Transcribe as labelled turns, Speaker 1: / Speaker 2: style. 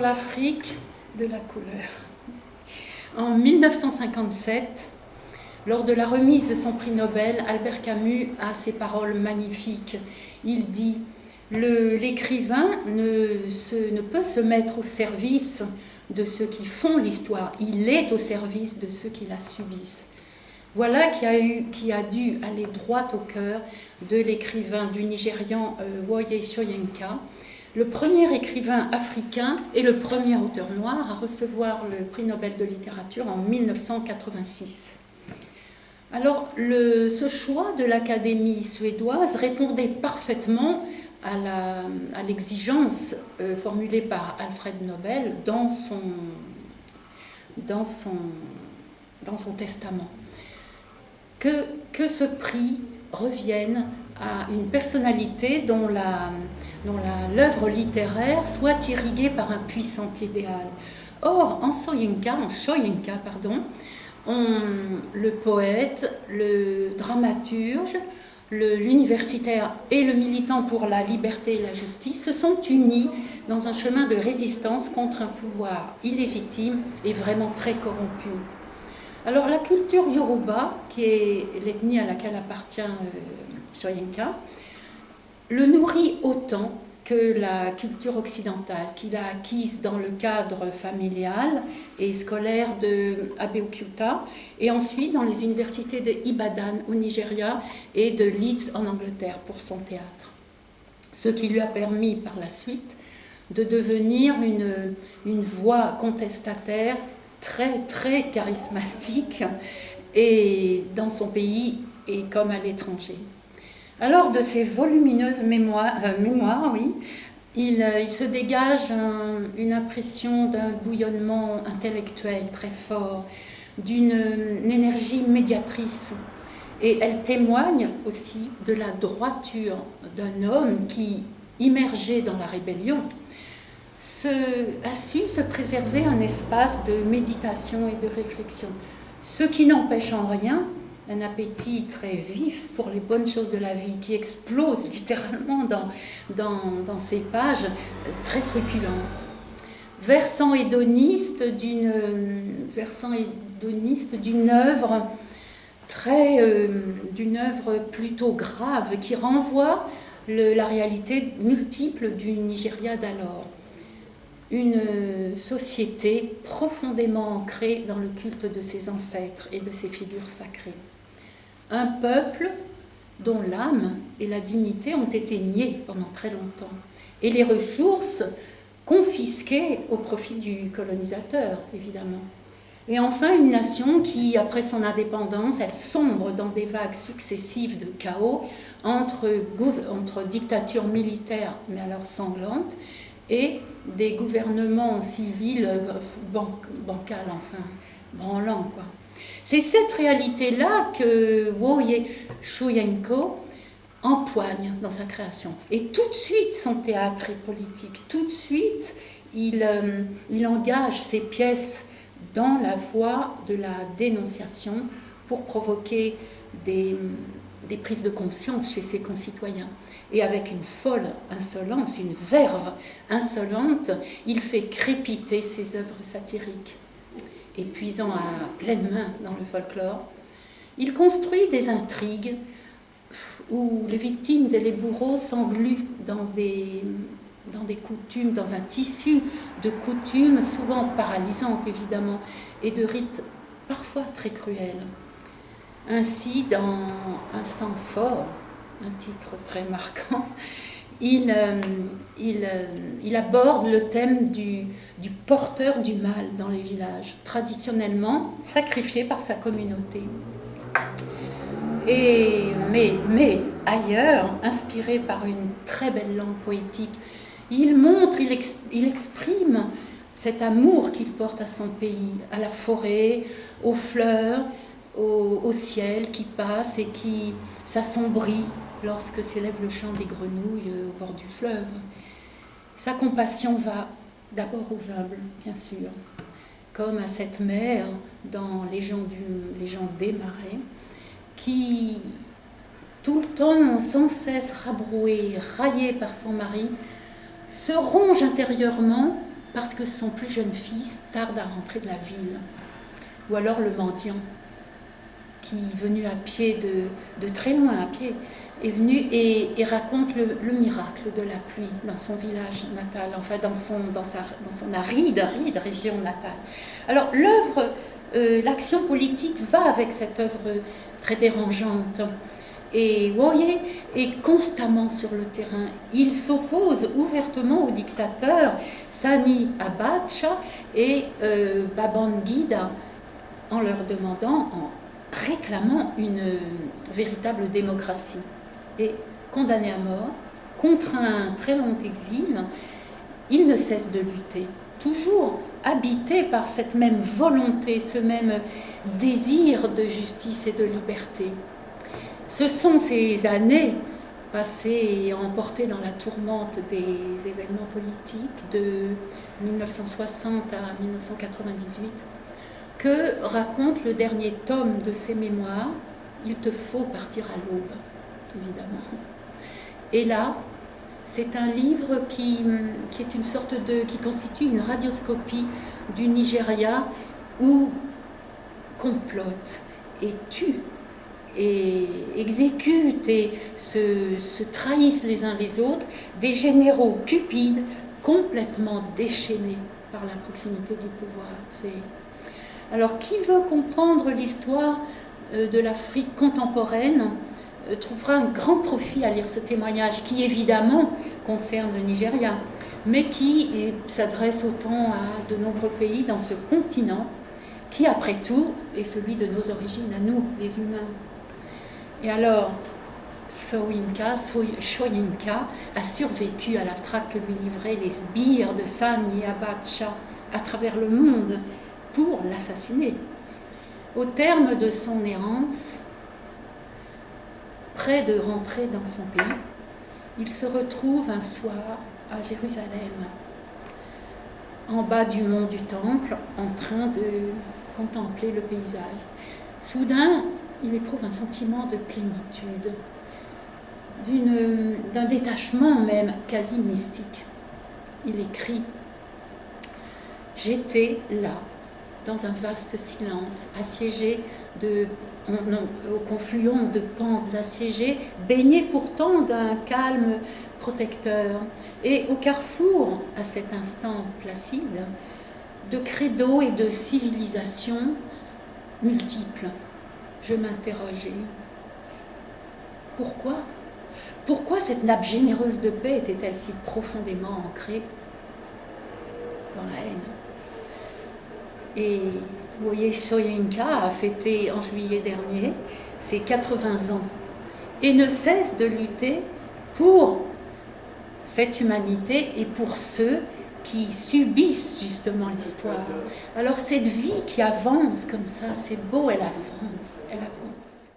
Speaker 1: l'Afrique de la couleur. En 1957, lors de la remise de son prix Nobel, Albert Camus a ces paroles magnifiques. Il dit « L'écrivain ne peut se mettre au service de ceux qui font l'histoire, il est au service de ceux qui la subissent. » Voilà qui a dû aller droit au cœur de l'écrivain du Nigérian Wole Soyinka, le premier écrivain africain et le premier auteur noir à recevoir le prix Nobel de littérature en 1986. Alors, ce choix de l'Académie suédoise répondait parfaitement à l'exigence formulée par Alfred Nobel dans son testament. Que ce prix revienne à une personnalité dont l'œuvre littéraire soit irriguée par un puissant idéal. Or, en Soyinka, le poète, le dramaturge, l'universitaire et le militant pour la liberté et la justice se sont unis dans un chemin de résistance contre un pouvoir illégitime et vraiment très corrompu. Alors la culture Yoruba, qui est l'ethnie à laquelle appartient Soyinka, le nourrit autant que la culture occidentale qu'il a acquise dans le cadre familial et scolaire de Abeokuta et ensuite dans les universités de Ibadan au Nigeria et de Leeds en Angleterre pour son théâtre. Ce qui lui a permis par la suite de devenir une voix contestataire très très charismatique et dans son pays et comme à l'étranger. Alors de ces volumineuses mémoires, oui, il se dégage une impression d'un bouillonnement intellectuel très fort, d'une énergie médiatrice. Et elle témoigne aussi de la droiture d'un homme qui, immergé dans la rébellion, a su se préserver un espace de méditation et de réflexion, ce qui n'empêche en rien un appétit très vif pour les bonnes choses de la vie qui explose littéralement dans ces pages très truculentes. Versant hédoniste d'une œuvre plutôt grave qui renvoie la réalité multiple du Nigeria d'alors. Une société profondément ancrée dans le culte de ses ancêtres et de ses figures sacrées. Un peuple dont l'âme et la dignité ont été niées pendant très longtemps, et les ressources confisquées au profit du colonisateur, évidemment. Et enfin, une nation qui, après son indépendance, elle sombre dans des vagues successives de chaos entre dictatures militaires, mais alors sanglantes, et des gouvernements civils bancals, enfin, branlants, quoi. C'est cette réalité-là que Wole Soyinka empoigne dans sa création. Et tout de suite, son théâtre est politique. Tout de suite, il engage ses pièces dans la voie de la dénonciation pour provoquer des prises de conscience chez ses concitoyens. Et avec une folle insolence, une verve insolente, il fait crépiter ses œuvres satiriques. Épuisant à pleine main dans le folklore, il construit des intrigues où les victimes et les bourreaux s'engluent dans des coutumes, dans un tissu de coutumes souvent paralysantes évidemment, et de rites parfois très cruels. Ainsi, dans Un sang fort, un titre très marquant, il aborde le thème du porteur du mal dans les villages, traditionnellement sacrifié par sa communauté. Mais ailleurs, inspiré par une très belle langue poétique, il exprime cet amour qu'il porte à son pays, à la forêt, aux fleurs, au ciel qui passe et qui s'assombrit lorsque s'élève le chant des grenouilles au bord du fleuve. Sa compassion va d'abord aux humbles, bien sûr, comme à cette mère dans les gens des Marais, qui, tout le temps, sans cesse rabrouée, raillée par son mari, se ronge intérieurement parce que son plus jeune fils tarde à rentrer de la ville. Ou alors le mendiant, qui est venu à pied, de très loin à pied, est venu et raconte le miracle de la pluie dans son village natal, enfin dans son aride région natale. Alors l'œuvre, l'action politique va avec cette œuvre très dérangeante. Et Woye est constamment sur le terrain. Il s'oppose ouvertement aux dictateurs Sani Abacha et Babangida en leur demandant, en réclamant une véritable démocratie. Et condamné à mort, contre un très long exil, il ne cesse de lutter, toujours habité par cette même volonté, ce même désir de justice et de liberté. Ce sont ces années passées et emportées dans la tourmente des événements politiques de 1960 à 1998 que raconte le dernier tome de ses mémoires, Il te faut partir à l'aube, évidemment. Et là, c'est un livre qui est une sorte qui constitue une radioscopie du Nigeria où complotent et tuent et exécutent et se trahissent les uns les autres des généraux cupides complètement déchaînés par la proximité du pouvoir. Alors, qui veut comprendre l'histoire de l'Afrique contemporaine trouvera un grand profit à lire ce témoignage qui, évidemment, concerne le Nigeria, mais qui s'adresse autant à de nombreux pays dans ce continent qui, après tout, est celui de nos origines, à nous, les humains. Et alors, Soyinka a survécu à la traque que lui livraient les sbires de Sani Abacha à travers le monde pour l'assassiner. Au terme de son errance, près de rentrer dans son pays, il se retrouve un soir à Jérusalem, en bas du mont du Temple, en train de contempler le paysage. Soudain, il éprouve un sentiment de plénitude, d'un détachement même quasi mystique. Il écrit « J'étais là, dans un vaste silence, assiégé au confluent de pentes assiégées, baigné pourtant d'un calme protecteur, et au carrefour, à cet instant placide, de credos et de civilisations multiples. Je m'interrogeais. Pourquoi cette nappe généreuse de paix était-elle si profondément ancrée dans la haine? Et Woye Soyinka a fêté en juillet dernier ses 80 ans et ne cesse de lutter pour cette humanité et pour ceux qui subissent justement l'histoire. Alors cette vie qui avance comme ça, c'est beau, elle avance, elle avance.